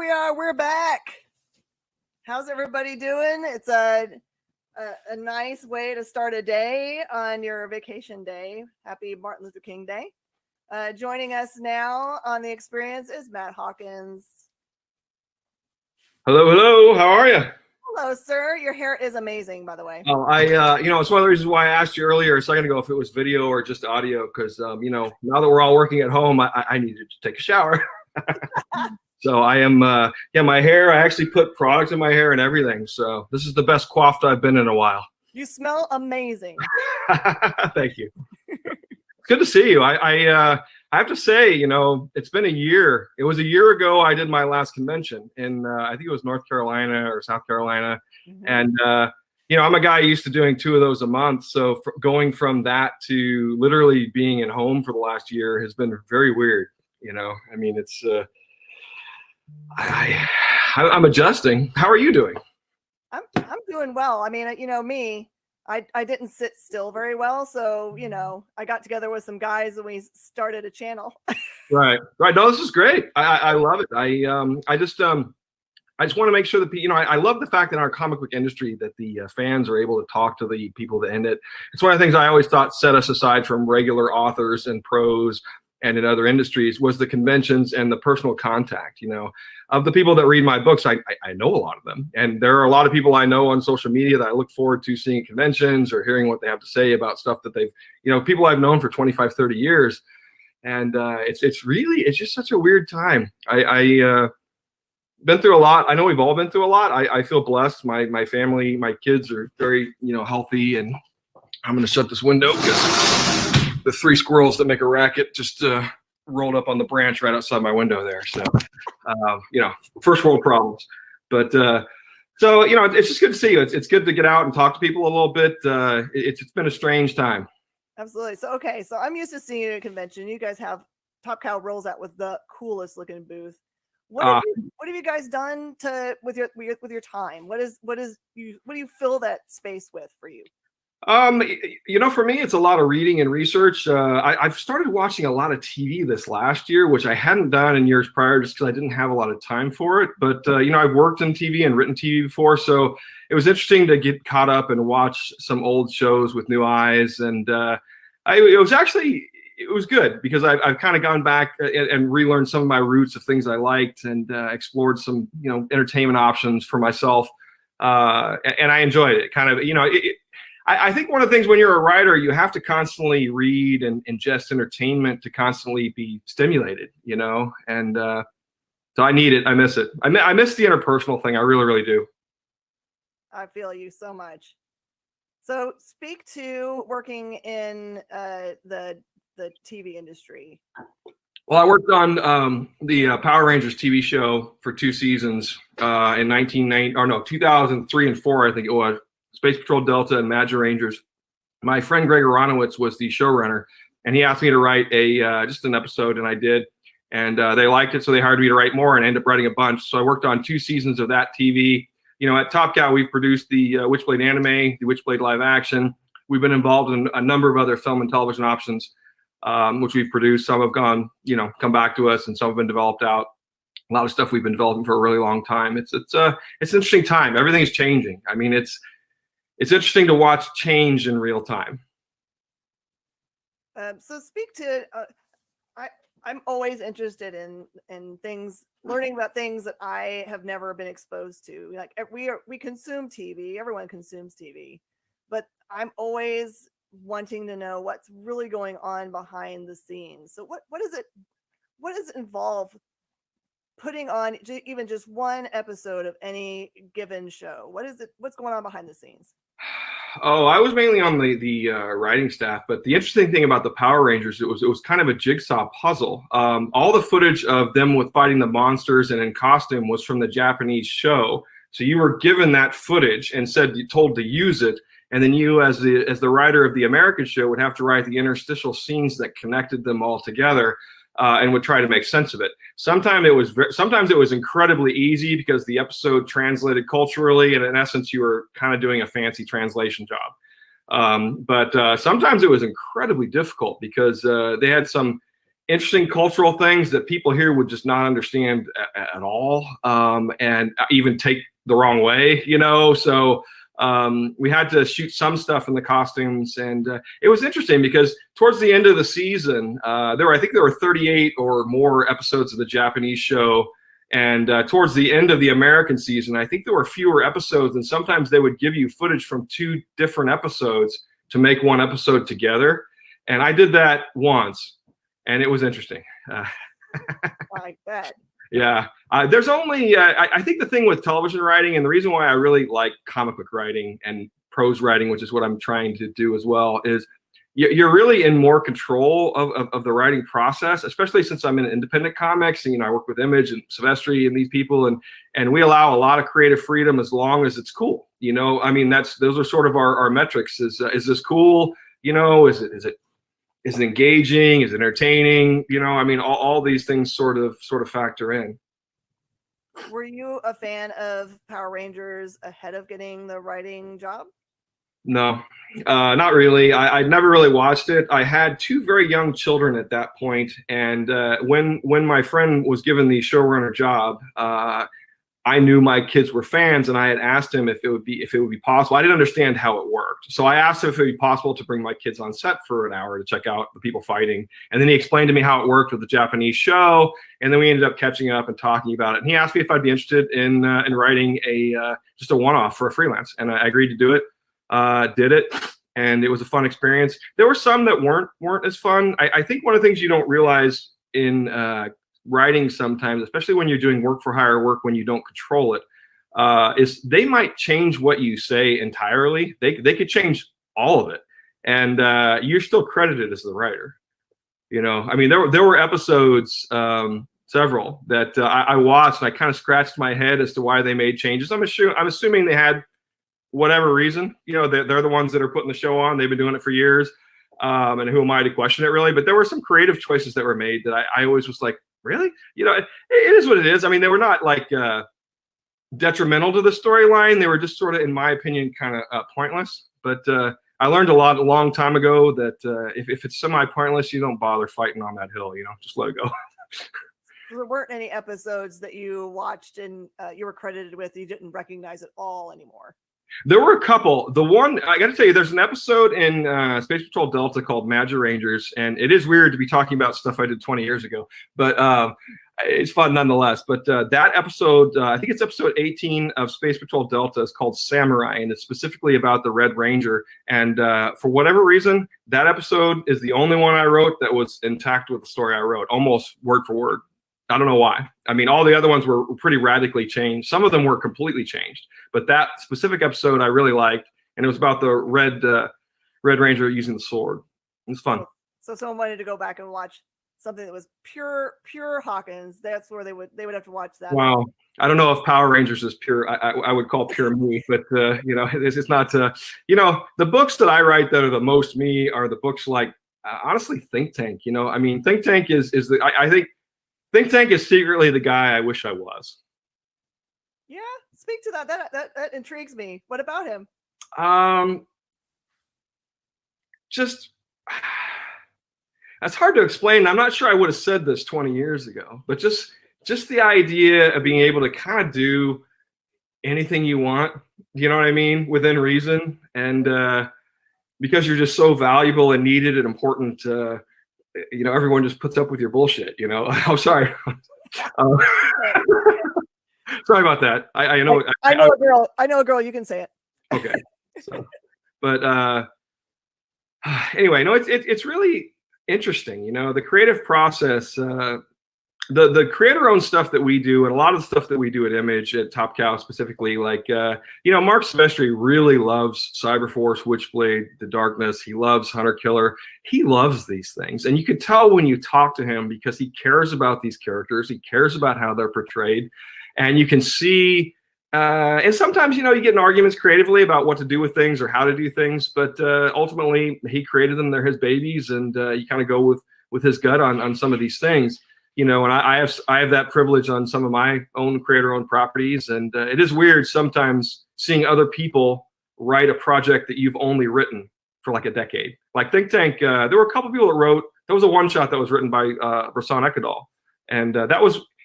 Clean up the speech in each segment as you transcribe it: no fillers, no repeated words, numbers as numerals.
We're back. How's everybody doing? It's a nice way to start a day on your vacation day. Happy Martin Luther King Day. Joining us now on the experience is Matt Hawkins. Hello. How are you? Hello, sir. Your hair is amazing, by the way. Oh, it's one of the reasons why I asked you earlier a second ago if it was video or just audio, because, now that we're all working at home, I needed to take a shower. So I am, my hair, I actually put products in my hair and everything. So this is the best coiffed I've been in a while. You smell amazing. Thank you. It's good to see you. I have to say, it's been a year. It was a year ago I did my last convention in, I think it was North Carolina or South Carolina. Mm-hmm. And, I'm a guy used to doing 2 of those a month. So going from that to literally being at home for the last year has been very weird. It's, I'm adjusting. How are you doing? I'm doing well. Me, I didn't sit still very well. So, I got together with some guys and we started a channel. Right. No, this is great. I love it. I just want to make sure that, I love the fact that in our comic book industry that the fans are able to talk to the people that end it. It's one of the things I always thought set us aside from regular authors and pros and in other industries was the conventions and the personal contact. Of the people that read my books, I know a lot of them. And there are a lot of people I know on social media that I look forward to seeing at conventions or hearing what they have to say about stuff that they've, people I've known for 25, 30 years. And it's just such a weird time. I been through a lot. I know we've all been through a lot. I feel blessed. My family, my kids are very, healthy. And I'm going to shut this window because the 3 squirrels that make a racket just rolled up on the branch right outside my window there. So, first world problems. But it's just good to see you. It's good to get out and talk to people a little bit. It's been a strange time. Absolutely. So I'm used to seeing you at a convention. You guys have Top Cow rolls out with the coolest looking booth. What have you guys done with your time? What do you fill that space with for you? For me, it's a lot of reading and research. I've started watching a lot of TV this last year, which I hadn't done in years prior just because I didn't have a lot of time for it. But, I've worked in TV and written TV before. So it was interesting to get caught up and watch some old shows with new eyes. And it was good because I've kind of gone back and relearned some of my roots of things I liked and explored some, entertainment options for myself. And I enjoyed it. I think one of the things when you're a writer, you have to constantly read and ingest entertainment to constantly be stimulated, and so I need it. I miss it. I miss the interpersonal thing. I really, really do. I feel you so much. So speak to working in the TV industry. Well, I worked on the Power Rangers TV show for 2 seasons in 2003 and 2004, I think it was. Space Patrol Delta and Magic Rangers. My friend Greg Aronowitz was the showrunner, and he asked me to write just an episode, and I did. And they liked it, so they hired me to write more, and I ended up writing a bunch. So I worked on 2 seasons of that TV. At Top Cow, we've produced the Witchblade anime, the Witchblade live action. We've been involved in a number of other film and television options, which we've produced. Some have gone, come back to us, and some have been developed out. A lot of stuff we've been developing for a really long time. It's an interesting time. Everything's changing. It's interesting to watch change in real time. So speak to, I'm always interested in things, learning about things that I have never been exposed to. Like we consume TV, everyone consumes TV, but I'm always wanting to know what's really going on behind the scenes. So what does it involve putting on even just one episode of any given show? What's going on behind the scenes? Oh, I was mainly on the writing staff, but the interesting thing about the Power Rangers, it was kind of a jigsaw puzzle. All the footage of them with fighting the monsters and in costume was from the Japanese show. So you were given that footage and told to use it, and then you, as the writer of the American show, would have to write the interstitial scenes that connected them all together. And would try to make sense of it. Sometimes it was incredibly easy because the episode translated culturally, and in essence, you were kind of doing a fancy translation job. But sometimes it was incredibly difficult because they had some interesting cultural things that people here would just not understand at all, and even take the wrong way, So we had to shoot some stuff in the costumes, and it was interesting because towards the end of the season, I think there were 38 or more episodes of the Japanese show. And towards the end of the American season, I think there were fewer episodes, and sometimes they would give you footage from 2 different episodes to make one episode together. And I did that once, and it was interesting. Like that. Yeah. There's only, I think the thing with television writing, and the reason why I really like comic book writing and prose writing, which is what I'm trying to do as well, is you're really in more control of the writing process, especially since I'm in independent comics and, I work with Image and Silvestri and these people, and we allow a lot of creative freedom as long as it's cool. I mean, those are sort of our metrics. Is this cool? Is it engaging? Is it entertaining? I mean, all these things sort of factor in. Were you a fan of Power Rangers ahead of getting the writing job? No, not really. I'd never really watched it. I had 2 very young children at that point, and when my friend was given the showrunner job, I knew my kids were fans, and I had asked him if it would be possible. I didn't understand how it worked, so I asked him if it would be possible to bring my kids on set for an hour to check out the people fighting. And then he explained to me how it worked with the Japanese show, and then we ended up catching up and talking about it. And he asked me if I'd be interested in writing just a one-off for a freelance, and I agreed to do it. Did it, and it was a fun experience. There were some that weren't as fun. I think one of the things you don't realize in writing sometimes, especially when you're doing work for hire work when you don't control it, is they might change what you say entirely. They could change all of it, and you're still credited as the writer. I mean, there were episodes, several that I watched, and I kind of scratched my head as to why they made changes. I'm assuming they had whatever reason. They're the ones that are putting the show on. They've been doing it for years, and who am I to question it, really? But there were some creative choices that were made that I always was like, really? It is what it is. I mean, they were not like detrimental to the storyline. They were just sort of, in my opinion, kind of pointless. But I learned a long time ago that if it's semi-pointless, you don't bother fighting on that hill. Just let it go. There weren't any episodes that you watched and you were credited with you didn't recognize at all anymore. There were a couple. The one, I got to tell you, there's an episode in Space Patrol Delta called Magic Rangers, and it is weird to be talking about stuff I did 20 years ago, but it's fun nonetheless. But that episode, I think it's episode 18 of Space Patrol Delta, is called Samurai, and it's specifically about the Red Ranger. And for whatever reason, that episode is the only one I wrote that was intact with the story I wrote, almost word for word. I don't know why. I mean, all the other ones were pretty radically changed. Some of them were completely changed, but that specific episode I really liked, and it was about the Red Ranger using the sword. It was fun. So someone wanted to go back and watch something that was pure Hawkins. That's where they would have to watch that. Wow. I don't know if Power Rangers is pure. I would call pure me, but it's not. The books that I write that are the most me are the books like honestly Think Tank. I mean, Think Tank is the I think. Think Tank is secretly the guy I wish I was. Yeah, speak to that. That intrigues me. What about him? Just that's hard to explain. I'm not sure I would have said this 20 years ago, but just the idea of being able to kind of do anything you want, you know what I mean, within reason, and because you're just so valuable and needed and important. Everyone just puts up with your bullshit. I'm sorry. Sorry about that. I know. I know a girl. I know a girl. You can say it. Okay. But anyway, no, it's really interesting. The creative process. The creator-owned stuff that we do, and a lot of the stuff that we do at Image, at Top Cow specifically, like, Mark Silvestri really loves Cyberforce, Witchblade, The Darkness. He loves Hunter Killer. He loves these things. And you could tell when you talk to him because he cares about these characters. He cares about how they're portrayed. And you can see, and sometimes, you get in arguments creatively about what to do with things or how to do things. But ultimately, he created them. They're his babies. And you kind of go with his gut on some of these things. And I have that privilege on some of my own creator-owned properties, and it is weird sometimes seeing other people write a project that you've only written for like a decade. Like Think Tank, there were a couple people that wrote That was a one shot that was written by Rasan Ekadal, and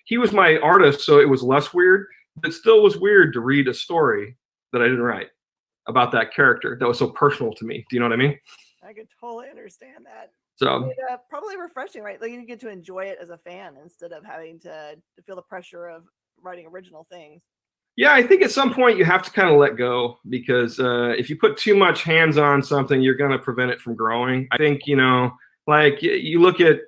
he was my artist, so it was less weird. But it still was weird to read a story that I didn't write about that character that was so personal to me. Do you know what I mean? I could totally understand that. So probably refreshing, right? Like you get to enjoy it as a fan instead of having to feel the pressure of writing original things. Yeah, I think at some point you have to kind of let go, because if you put too much hands on something, you're going to prevent it from growing. I think, like you look at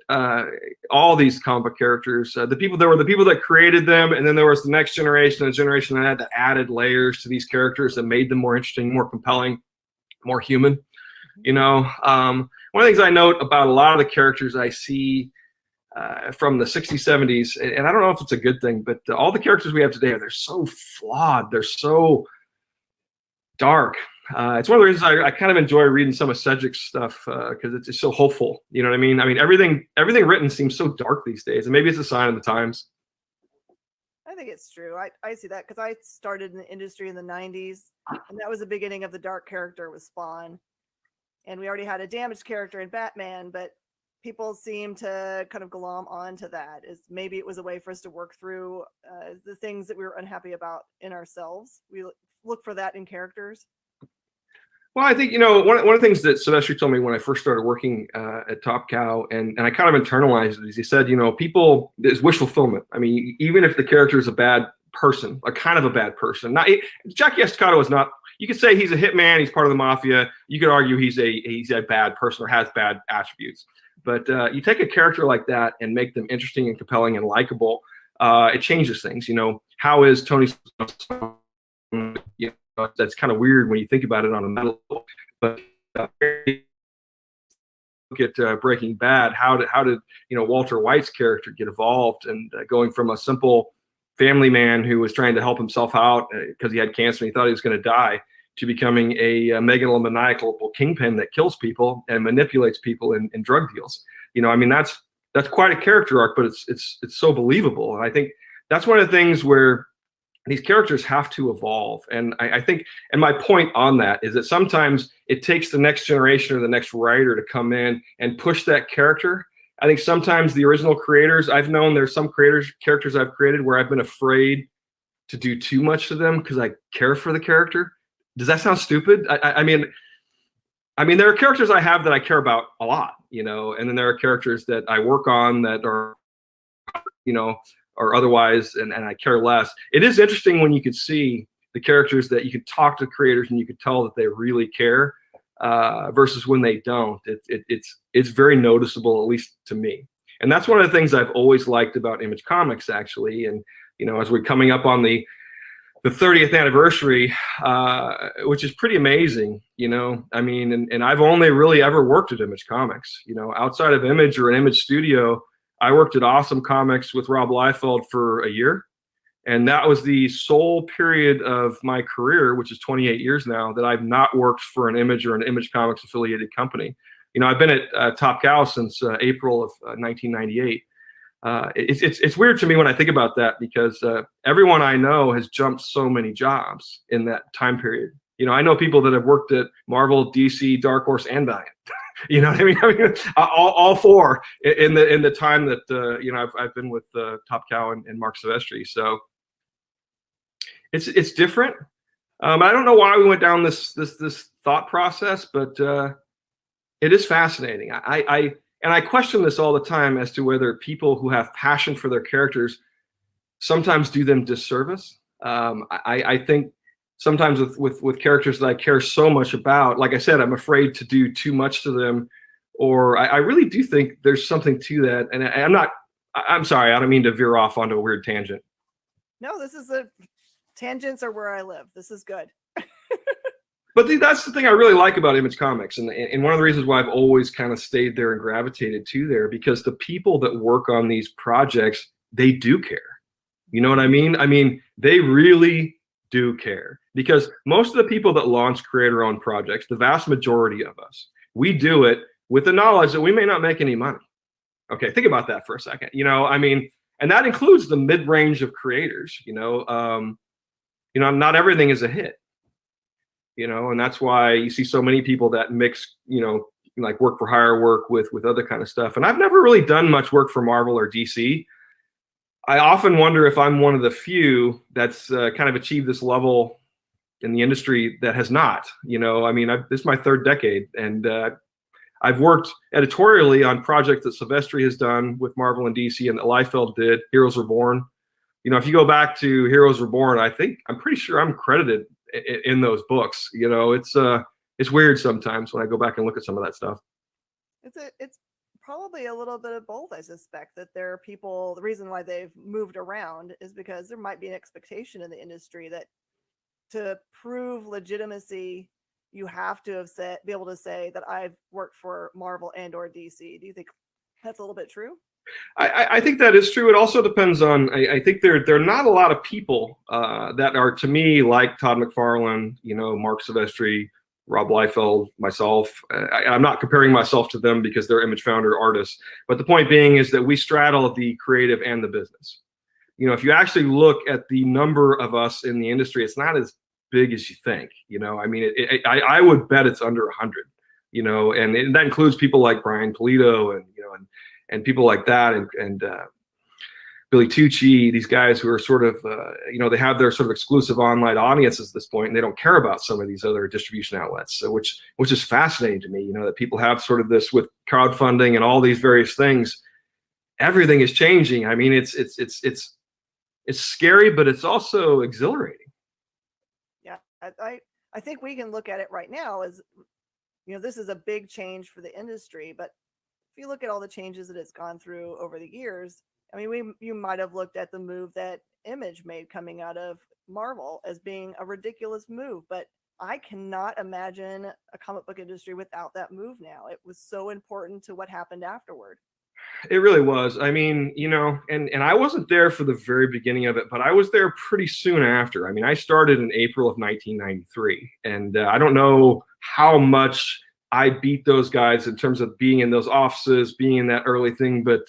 all these comic book characters, there were the people that created them, and then there was the next generation and the generation that added layers to these characters that made them more interesting, more compelling, more human. One of the things I note about a lot of the characters I see from the 60s, 70s, and I don't know if it's a good thing, but all the characters we have today, they're so flawed. They're so dark. It's one of the reasons I kind of enjoy reading some of Cedric's stuff, because it's just so hopeful. You know what I mean? I mean, everything written seems so dark these days, and maybe it's a sign of the times. I think it's true. I see that because I started in the industry in the 90s, and that was the beginning of the dark character with Spawn. And we already had a damaged character in Batman, but people seem to kind of glom onto that, as maybe it was a way for us to work through the things that we were unhappy about in ourselves. We look for that in characters. Well, I think, one of the things that Silvestri told me when I first started working at Top Cow, and I kind of internalized it, is he said, people, there's wish fulfillment. I mean, even if the character is a bad person, a kind of a bad person, Jackie Estacado is not. You could say he's a hitman, he's part of the mafia. You could argue he's a bad person or has bad attributes. But you take a character like that and make them interesting and compelling and likable, it changes things. How is Tony? That's kind of weird when you think about it on a mental level. But look at Breaking Bad. How did Walter White's character get evolved, and going from a simple family man who was trying to help himself out because he had cancer and he thought he was going to die, to becoming a megalomaniacal kingpin that kills people and manipulates people in drug deals. I mean, that's quite a character arc, but it's so believable. And I think that's one of the things where these characters have to evolve. And I think, and my point on that is that sometimes it takes the next generation or the next writer to come in and push that character. I think sometimes the original creators, I've known there's some characters I've created where I've been afraid to do too much to them because I care for the character. Does that sound stupid? I mean, there are characters I have that I care about a lot, and then there are characters that I work on that are, or otherwise, and I care less. It is interesting when you could see the characters that you could talk to creators and you could tell that they really care, versus when they don't. It's very noticeable, at least to me. And that's one of the things I've always liked about Image Comics, actually. And as we're coming up on the 30th anniversary, which is pretty amazing, I mean, and I've only really ever worked at Image Comics, outside of Image or an Image studio. I worked at Awesome Comics with Rob Liefeld for a year, and that was the sole period of my career, which is 28 years now, that I've not worked for an Image or an Image Comics affiliated company. I've been at Top Cow since April of 1998. It's weird to me when I think about that, because everyone I know has jumped so many jobs in that time period. I know people that have worked at Marvel, DC, Dark Horse, and Valiant. You know what I mean? All four in the time that I've been with Top Cow and Mark Silvestri. So it's different. I don't know why we went down this thought process, but it is fascinating. I question this all the time as to whether people who have passion for their characters sometimes do them disservice. I think sometimes with characters that I care so much about, like I said, I'm afraid to do too much to them, or I really do think there's something to that. And I'm sorry, I don't mean to veer off onto a weird tangent. No, tangents are where I live. This is good. But that's the thing I really like about Image Comics, and one of the reasons why I've always kind of stayed there and gravitated to there, because the people that work on these projects, they do care. You know what I mean? I mean, they really do care, because most of the people that launch creator-owned projects, the vast majority of us, we do it with the knowledge that we may not make any money. Okay, think about that for a second. I mean, and that includes the mid-range of creators. Not everything is a hit. And that's why you see so many people that mix like work for hire work with other kind of stuff. And I've never really done much work for Marvel or DC. I often wonder if I'm one of the few that's kind of achieved this level in the industry that has not. I mean, this is my third decade, and I've worked editorially on projects that Silvestri has done with Marvel and DC, and that Liefeld did. Heroes Reborn. If you go back to Heroes Reborn, I'm pretty sure I'm credited in those books. It's weird sometimes when I go back and look at some of that stuff. It's probably a little bit of both. I suspect that there are people, the reason why they've moved around is because there might be an expectation in the industry that to prove legitimacy, you have to be able to say that I've worked for Marvel and or DC. Do you think that's a little bit true? I think that is true. It also depends on, I think there are not a lot of people that are, to me, like Todd McFarlane, Mark Silvestri, Rob Liefeld, myself. I'm not comparing myself to them because they're Image Founder artists. But the point being is that we straddle the creative and the business. If you actually look at the number of us in the industry, it's not as big as you think. I mean, I would bet it's under 100. And that includes people like Brian Polito and people like that, and Billy Tucci, these guys who are sort of, they have their sort of exclusive online audiences at this point, and they don't care about some of these other distribution outlets, so which is fascinating to me, that people have sort of this with crowdfunding and all these various things. Everything is changing. I mean, it's scary, but it's also exhilarating. Yeah, I think we can look at it right now as, this is a big change for the industry, but if you look at all the changes that it's gone through over the years, I mean, you might have looked at the move that Image made coming out of Marvel as being a ridiculous move, but I cannot imagine a comic book industry without that move now. It was so important to what happened afterward. It really was. I mean, and I wasn't there for the very beginning of it, but I was there pretty soon after. I mean, I started in April of 1993, and I don't know how much I beat those guys in terms of being in those offices, being in that early thing, but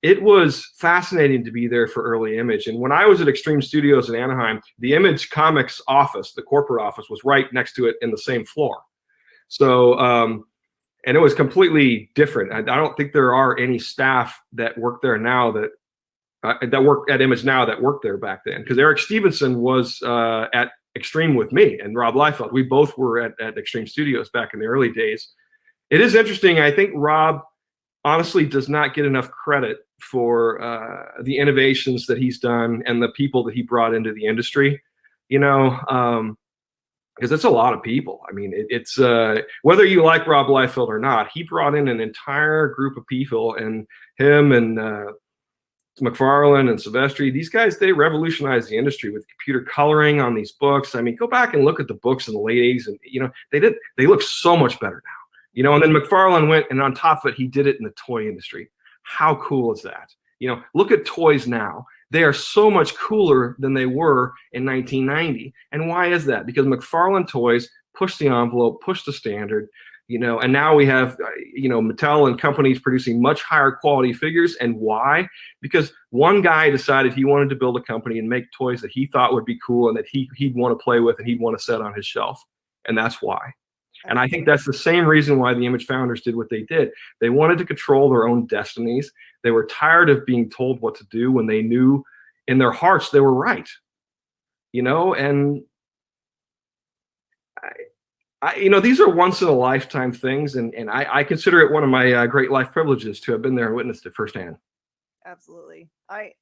it was fascinating to be there for early Image. And when I was at Extreme Studios in Anaheim, the Image Comics office, the corporate office, was right next to it in the same floor. So, and it was completely different. I don't think there are any staff that work there now that work at Image now that worked there back then. Because Eric Stevenson was at Extreme with me, and Rob Liefeld. We both were at Extreme Studios back in the early days. It is interesting. I think Rob honestly does not get enough credit for the innovations that he's done and the people that he brought into the industry, because it's a lot of people. I mean, it's whether you like Rob Liefeld or not, he brought in an entire group of people, and him and McFarlane and Silvestri, these guys, they revolutionized the industry with computer coloring on these books. I mean, go back and look at the books in the late 80s, and they look so much better now. And then McFarlane went, and on top of it, he did it in the toy industry. How cool is that? Look at toys now. They are so much cooler than they were in 1990. And why is that? Because McFarlane toys pushed the envelope, pushed the standard, and now we have, Mattel and companies producing much higher quality figures. And why? Because one guy decided he wanted to build a company and make toys that he thought would be cool and that he'd want to play with and he'd want to set on his shelf. And that's why. And I think that's the same reason why the Image founders did what they did. They wanted to control their own destinies. They were tired of being told what to do when they knew in their hearts they were right. And these are once in a lifetime things. And I consider it one of my great life privileges to have been there and witnessed it firsthand. Absolutely. I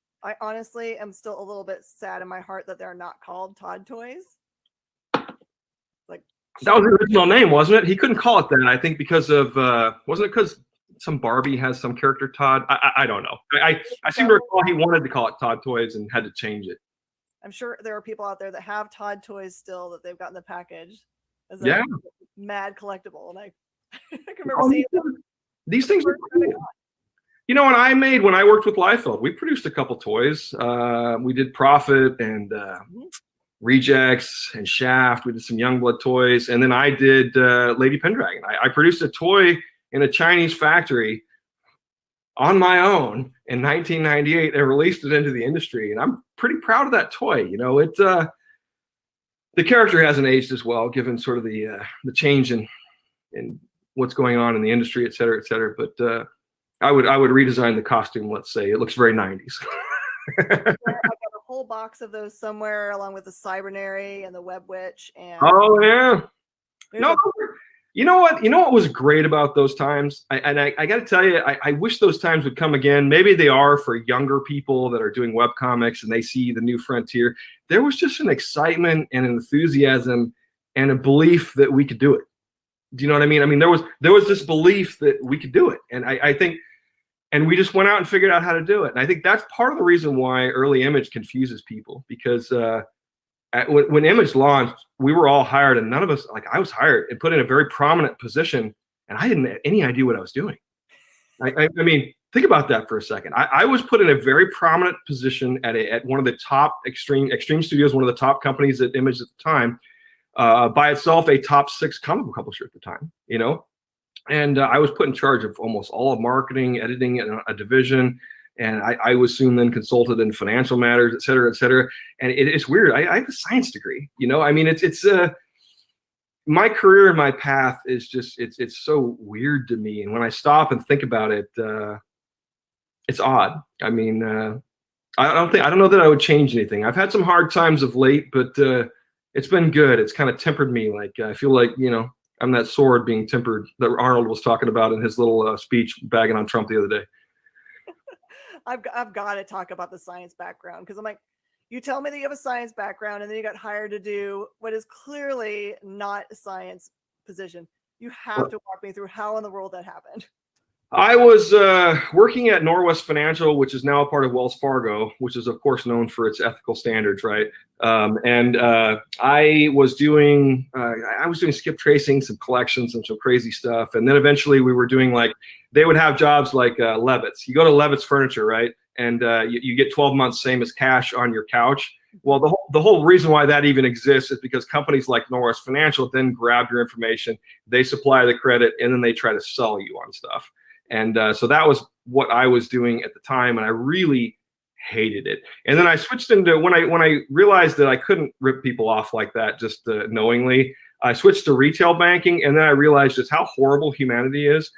honestly am still a little bit sad in my heart that they're not called Todd Toys. That was the original name, wasn't it? He couldn't call it that, I think, because of wasn't it because some Barbie has some character Todd? I don't know. I seem to recall he wanted to call it Todd Toys and had to change it. I'm sure there are people out there that have Todd Toys still that they've got in the package as a mad collectible, and I can remember seeing them. These things are cool. When I worked with Liefeld, we produced a couple toys. We did Prophet and Rejects and Shaft. We did some Youngblood toys, and then I did Lady Pendragon. I produced a toy in a Chinese factory on my own in 1998 and released it into the industry, and I'm pretty proud of that toy. The character hasn't aged as well, given sort of the change in what's going on in the industry, et cetera, et cetera. But I would redesign the costume. Let's say it looks very 90s. I've got a whole box of those somewhere, along with the Cybernary and the Web Witch. And oh yeah, no. You know what? You know what was great about those times? I got to tell you, I wish those times would come again. Maybe they are for younger people that are doing webcomics and they see the new frontier. There was just an excitement and an enthusiasm and a belief that we could do it. Do you know what I mean? I mean, there was this belief that we could do it, and I think, and we just went out and figured out how to do it. And I think that's part of the reason why early Image confuses people, because when Image launched, we were all hired, and none of us, like I was hired and put in a very prominent position, and I didn't have any idea what I was doing. I mean, think about that for a second. I was put in a very prominent position at one of the top Extreme Studios, one of the top companies at Image at the time, by itself a top 6 comic book publisher at the time, you know, and I was put in charge of almost all of marketing, editing, and a division. And I was soon then consulted in financial matters, et cetera, et cetera. And it's weird. I have a science degree, you know. I mean, it's my career and my path is just it's so weird to me. And when I stop and think about it, it's odd. I mean, I don't know that I would change anything. I've had some hard times of late, but it's been good. It's kind of tempered me. Like I feel like, you know, I'm that sword being tempered that Arnold was talking about in his little speech bagging on Trump the other day. I've got to talk about the science background, because I'm like, you tell me that you have a science background and then you got hired to do what is clearly not a science position. You have to walk me through how in the world that happened. I was working at Norwest Financial, which is now a part of Wells Fargo, which is of course known for its ethical standards, right? And I was doing skip tracing, some collections, and some crazy stuff. And then eventually we were doing they would have jobs like Levitt's. You go to Levitt's Furniture, right? And you get 12 months, same as cash on your couch. Well, the whole reason why that even exists is because companies like Norwest Financial then grab your information, they supply the credit, and then they try to sell you on stuff. And so that was what I was doing at the time, and I really hated it. And then I switched into when I realized that I couldn't rip people off like that just knowingly. I switched to retail banking, and then I realized just how horrible humanity is.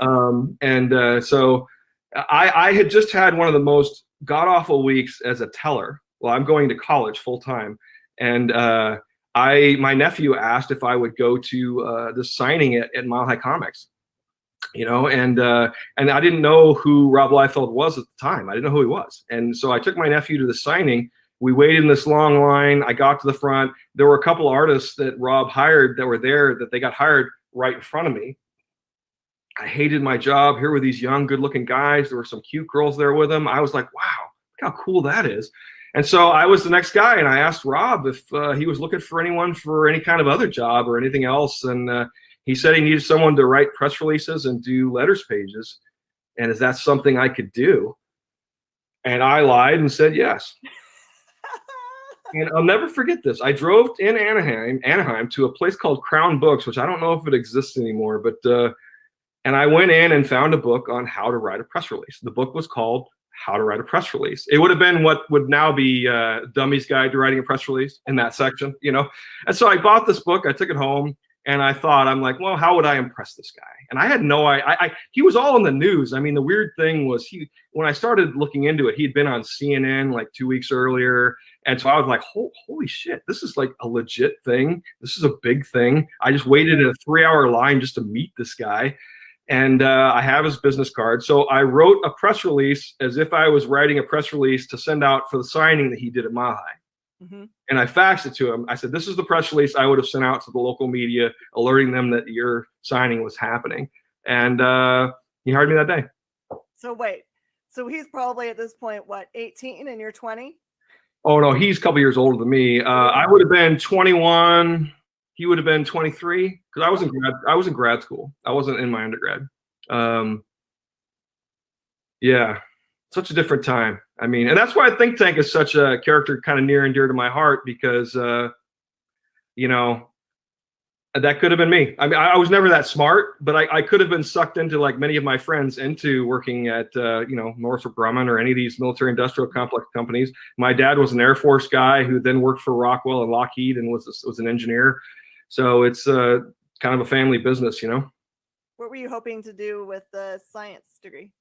So I had just had one of the most god awful weeks as a teller. Well, I'm going to college full time, and my nephew asked if I would go to the signing at Mile High Comics. You know, and I didn't know who Rob Liefeld was at the time. I didn't know who he was. And so I took my nephew to the signing. We waited in this long line. I got to the front. There were a couple artists that Rob hired that were there that they got hired right in front of me. I hated my job. Here were these young, good-looking guys. There were some cute girls there with them. I was like, wow, look how cool that is. And so I was the next guy, and I asked Rob if he was looking for anyone for any kind of other job or anything else. And he said he needed someone to write press releases and do letters pages. And is that something I could do? And I lied and said yes. And I'll never forget this. I drove in Anaheim to a place called Crown Books, which I don't know if it exists anymore, but and I went in and found a book on how to write a press release. The book was called How to Write a Press Release. It would have been what would now be Dummy's Guide to Writing a Press Release in that section, you know? And so I bought this book, I took it home, and I thought, I'm like, well, how would I impress this guy? And I had no idea. He was all in the news. I mean, the weird thing was when I started looking into it, he'd been on CNN like 2 weeks earlier. And so I was like, holy shit, this is like a legit thing. This is a big thing. I just waited in a 3-hour line just to meet this guy. And I have his business card. So I wrote a press release as if I was writing a press release to send out for the signing that he did at Mile High. Mm-hmm. And I faxed it to him. I said, this is the press release I would have sent out to the local media, alerting them that your signing was happening. And he hired me that day. So wait, so he's probably at this point, what, 18 and you're 20? Oh, no, he's a couple years older than me. I would have been 21. He would have been 23 because I was in grad school. I wasn't in my undergrad. Yeah, such a different time. I mean, and that's why Think Tank is such a character kind of near and dear to my heart, because, you know, that could have been me. I mean, I was never that smart, but I could have been sucked into, like many of my friends, into working at, you know, Northrop Grumman or any of these military industrial complex companies. My dad was an Air Force guy who then worked for Rockwell and Lockheed and was an engineer. So it's kind of a family business, you know. What were you hoping to do with the science degree?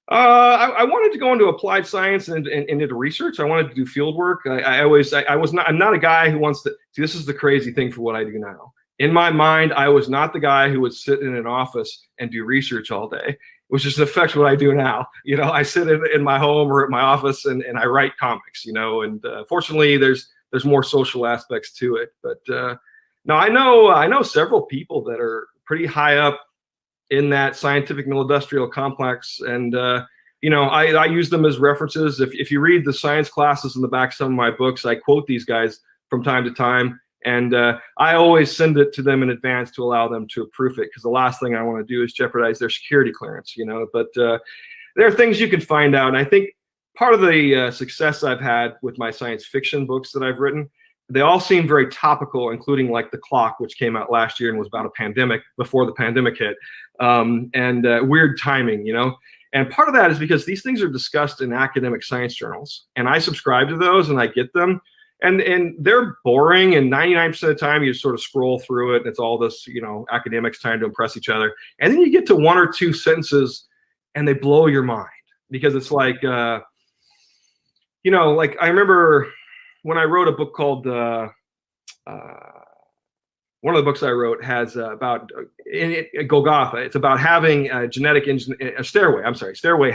I wanted to go into applied science and into research. I wanted to do field work. I'm not a guy who wants to see. This is the crazy thing for what I do now. In my mind, I was not the guy who would sit in an office and do research all day, which is in effect what I do now. You know, I sit in my home or at my office and I write comics, you know, and fortunately there's more social aspects to it. But no, I know several people that are pretty high up in that scientific industrial complex. And, you know, I use them as references. If you read the science classes in the back of some of my books, I quote these guys from time to time. And I always send it to them in advance to allow them to approve it, because the last thing I want to do is jeopardize their security clearance, you know. But there are things you can find out. And I think part of the success I've had with my science fiction books that I've written, they all seem very topical, including like The Clock, which came out last year and was about a pandemic before the pandemic hit, and weird timing, you know. And part of that is because these things are discussed in academic science journals, and I subscribe to those and I get them. And they're boring, and 99% of the time you just sort of scroll through it and it's all this, you know, academics trying to impress each other. And then you get to one or two sentences and they blow your mind, because it's like, you know, like I remember when I wrote a book called, one of the books I wrote has about Golgotha. It's about having a genetic engine, a stairway. I'm sorry, stairway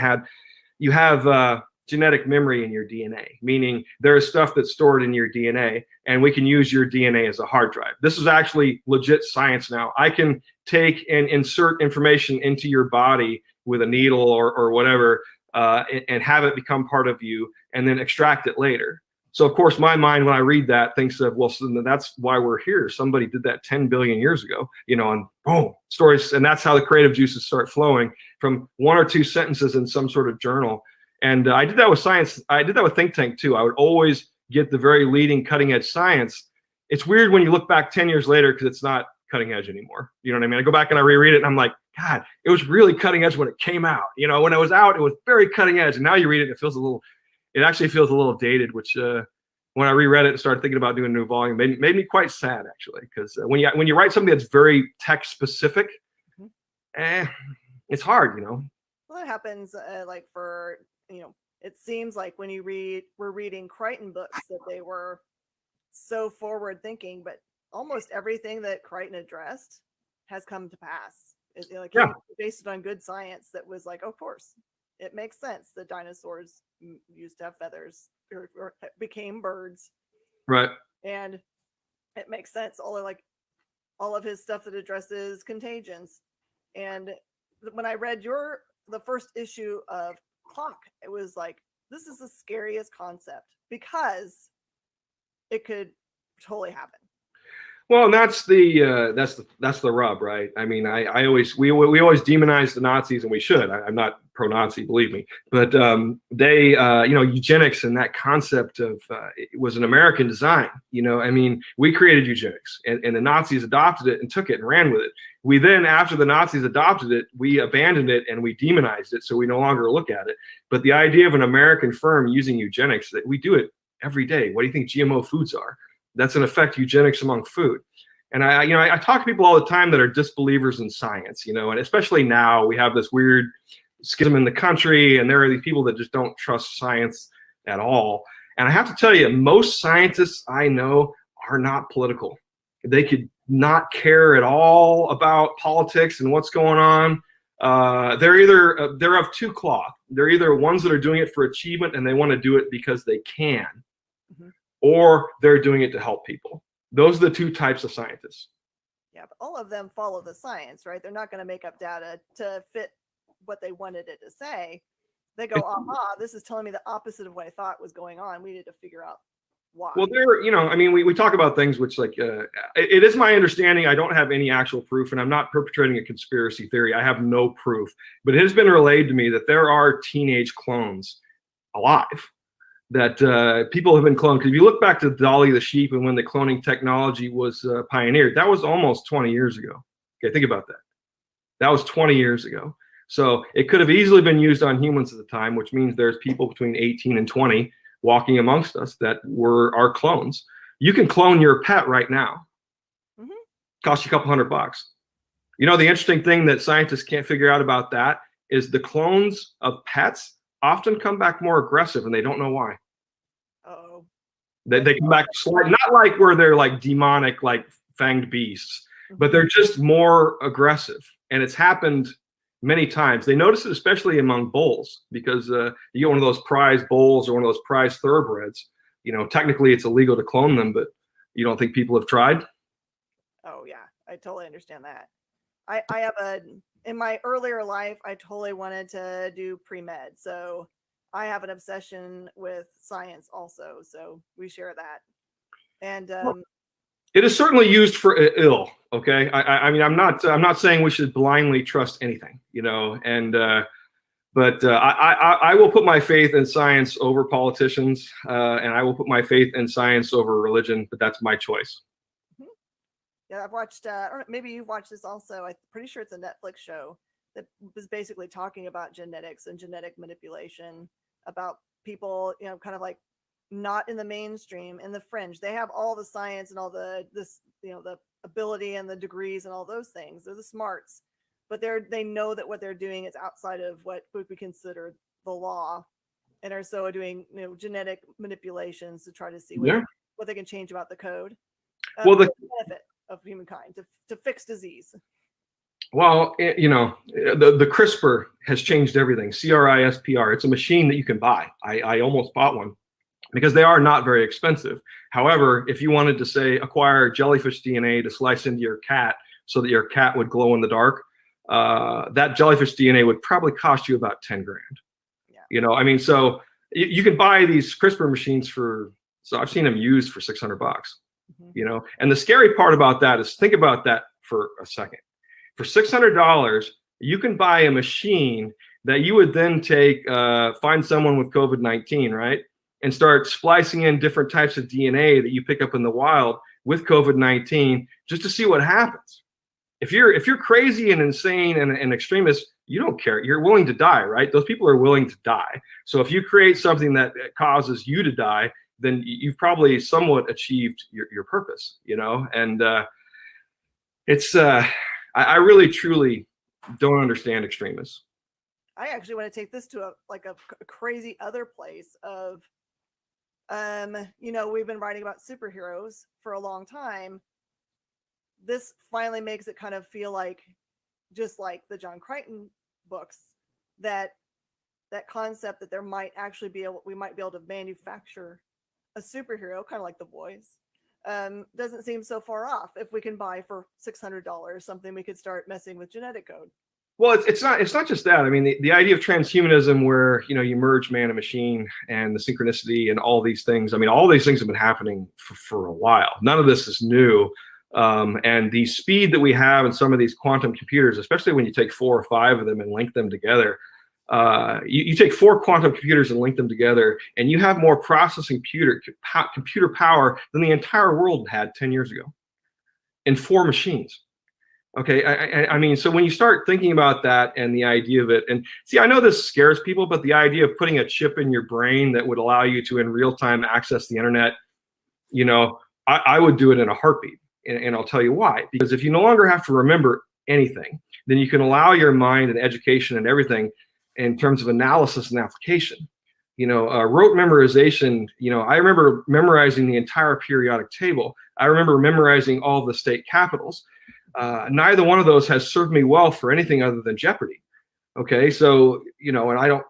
you have genetic memory in your DNA, meaning there is stuff that's stored in your DNA, and we can use your DNA as a hard drive. This is actually legit science now. I can take and insert information into your body with a needle or whatever, and have it become part of you, and then extract it later. So of course, my mind, when I read that, thinks of, well, so that's why we're here. Somebody did that 10 billion years ago, you know, and boom, stories. And that's how the creative juices start flowing from one or two sentences in some sort of journal. And I did that with science. I did that with Think Tank too. I would always get the very leading cutting edge science. It's weird when you look back 10 years later, because it's not cutting edge anymore. You know what I mean? I go back and I reread it and I'm like, God, it was really cutting edge when it came out. You know, when it was out, it was very cutting edge. And now you read it, it actually feels a little dated, which when I reread it and started thinking about doing a new volume, made me quite sad, actually. Because when you write something that's very tech specific, it's hard, you know. Well, that happens like for, you know, it seems like when we're reading Crichton books that they were so forward thinking, but almost everything that Crichton addressed has come to pass. It's like, yeah, based it on good science that was like, of course, it makes sense that dinosaurs used to have feathers or became birds. Right. And it makes sense. All of his stuff that addresses contagions. And when I read the first issue of Clock, it was like, this is the scariest concept, because it could totally happen. Well, and that's the rub, right? I mean, we always demonize the Nazis, and we should. I'm not pro-Nazi, believe me, but they, you know, eugenics and that concept of it was an American design. You know, I mean, we created eugenics, and the Nazis adopted it and took it and ran with it. We then, after the Nazis adopted it, we abandoned it and we demonized it, so we no longer look at it. But the idea of an American firm using eugenics, that we do it every day. What do you think GMO foods are? That's in effect eugenics among food. And I talk to people all the time that are disbelievers in science, you know, and especially now we have this weird schism in the country, and there are these people that just don't trust science at all. And I have to tell you, most scientists I know are not political. They could not care at all about politics and what's going on. They're of two cloth. They're either ones that are doing it for achievement and they want to do it because they can, or they're doing it to help people. Those are the two types of scientists. Yeah, but all of them follow the science, right? They're not going to make up data to fit what they wanted it to say. They go, aha, this is telling me the opposite of what I thought was going on. We need to figure out why. Well, we talk about things which, like, it is my understanding, I don't have any actual proof, and I'm not perpetrating a conspiracy theory. I have no proof, but it has been relayed to me that there are teenage clones alive, that people have been cloned. Because if you look back to Dolly the sheep and when the cloning technology was pioneered, that was almost 20 years ago. Okay, think about that. That was 20 years ago. So it could have easily been used on humans at the time, which means there's people between 18 and 20 walking amongst us that were our clones. You can clone your pet right now. Costs you a couple $100. You know, the interesting thing that scientists can't figure out about that is the clones of pets often come back more aggressive, and they don't know why. Oh, They come back not like where they're like demonic, like fanged beasts, but they're just more aggressive. And it's happened many times. They notice it especially among bulls, because you get one of those prize bulls or one of those prize thoroughbreds. You know, technically it's illegal to clone them, but you don't think people have tried? Oh yeah, I totally understand that. I have in my earlier life, I totally wanted to do pre-med. So I have an obsession with science also. So we share that. And It is certainly used for ill. Okay, I mean, I'm not saying we should blindly trust anything, you know, and but I will put my faith in science over politicians, and I will put my faith in science over religion. But that's my choice. yeah, I've watched. I don't know, maybe you've watched this also. I'm pretty sure it's a Netflix show that was basically talking about genetics and genetic manipulation, about people, you know, kind of like not in the mainstream, in the fringe. They have all the science and all this, you know, the ability and the degrees and all those things. They're the smarts, but they know that what they're doing is outside of what would be considered the law, and are so doing, you know, genetic manipulations to try to see what they can change about the code. Well, the benefit of humankind to fix disease. Well, you know, the CRISPR has changed everything. CRISPR. It's a machine that you can buy. I almost bought one because they are not very expensive. However, if you wanted to, say, acquire jellyfish DNA to slice into your cat so that your cat would glow in the dark, that jellyfish DNA would probably cost you about 10 grand. Yeah. You know, I mean, so you can buy these CRISPR machines so I've seen them used for $600. You know, and the scary part about that is, think about that for a second. For $600, you can buy a machine that you would then take, find someone with COVID-19, right? And start splicing in different types of DNA that you pick up in the wild with COVID-19 just to see what happens. If you're crazy and insane and an extremist, you don't care. You're willing to die, right? Those people are willing to die. So if you create something that causes you to die, then you've probably somewhat achieved your purpose, you know? And it's I really truly don't understand extremists. I actually want to take this to a crazy other place of, you know, we've been writing about superheroes for a long time. This finally makes it kind of feel like, just like the John Crichton books, that concept that there might actually we might be able to manufacture a superhero, kind of like The Boys, doesn't seem so far off. If we can buy for $600 something, we could start messing with genetic code. Well, it's not just that. I mean, the idea of transhumanism, where, you know, you merge man and machine, and the synchronicity and all these things. I mean, all these things have been happening for a while. None of this is new. And the speed that we have in some of these quantum computers, especially when you take 4 or 5 of them and link them together, you take 4 quantum computers and link them together, and you have more processing computer power than the entire world had 10 years ago in 4 machines. Okay, I mean, so when you start thinking about that and the idea of it, and see, I know this scares people, but the idea of putting a chip in your brain that would allow you to in real time access the internet, you know, I would do it in a heartbeat. And I'll tell you why. Because if you no longer have to remember anything, then you can allow your mind and education and everything in terms of analysis and application. You know, rote memorization, you know, I remember memorizing the entire periodic table. I remember memorizing all the state capitals. Neither one of those has served me well for anything other than Jeopardy. Okay, so, you know, and I don't,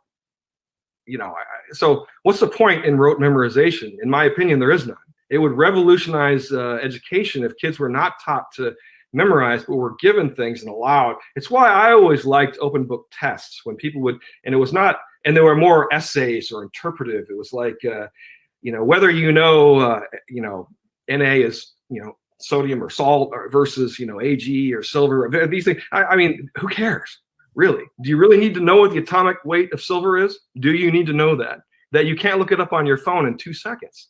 you know, so what's the point in rote memorization? In my opinion, there is none. It would revolutionize education if kids were not taught to memorize, but were given things and allowed. It's why I always liked open book tests, when people would, and it was not, and there were more essays or interpretive. It was like, you know, whether you know, Na is, you know, sodium or salt, or versus, you know, Ag or silver, or these things. I mean, who cares, really? Do you really need to know what the atomic weight of silver is? Do you need to know that you can't look it up on your phone in 2 seconds?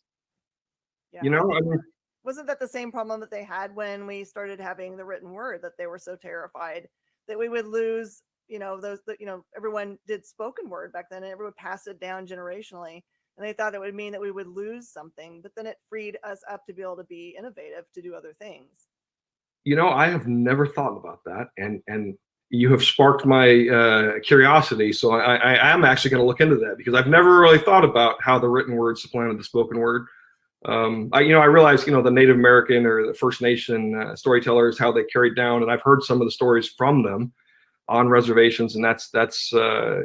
Yeah. You know, I mean, wasn't that the same problem that they had when we started having the written word, that they were so terrified that we would lose, you know, those, you know, everyone did spoken word back then, and everyone passed it down generationally, and they thought it would mean that we would lose something, but then it freed us up to be able to be innovative, to do other things. I have never thought about that, and you have sparked my curiosity. So I am actually going to look into that, because I've never really thought about how the written word supplanted the spoken word. I realize, the Native American or the First Nation storytellers, how they carried down, and I've heard some of the stories from them on reservations, and that's I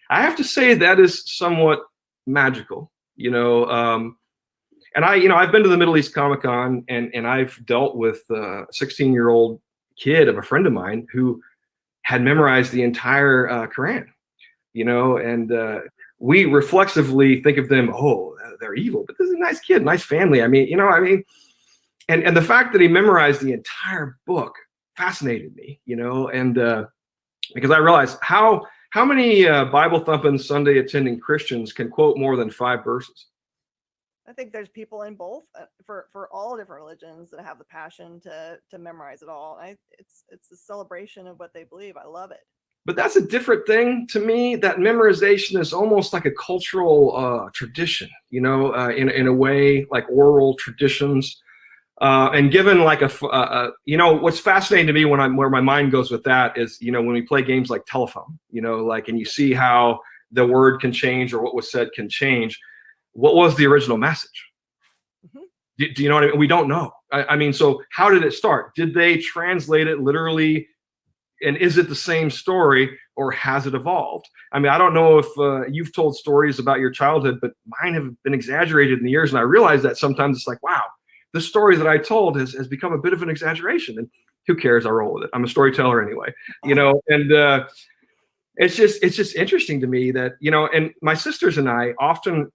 have to say that is somewhat magical, and I've been to the Middle East Comic Con, and I've dealt with a 16-year-old kid of a friend of mine who had memorized the entire Quran, and we reflexively think of them, oh, they're evil, but this is a nice kid, nice family. And the fact that he memorized the entire book fascinated me, and because I realized how many Bible thumping, Sunday attending Christians can quote more than 5 verses. I think there's people in both for all different religions that have the passion to memorize it all. It's a celebration of what they believe. I love it. But that's a different thing to me. That memorization is almost like a cultural tradition, in a way, like oral traditions. And given like what's fascinating to me where my mind goes with that is, when we play games like telephone, and you see how the word can change or what was said can change. What was the original message? Mm-hmm. Do you know what I mean? We don't know. So how did it start? Did they translate it literally? And is it the same story, or has it evolved? I don't know if you've told stories about your childhood, but mine have been exaggerated in the years. And I realize that sometimes it's like, wow, the story that I told has become a bit of an exaggeration. And who cares? I roll with it. I'm a storyteller anyway, and it's just interesting to me that, and my sisters and I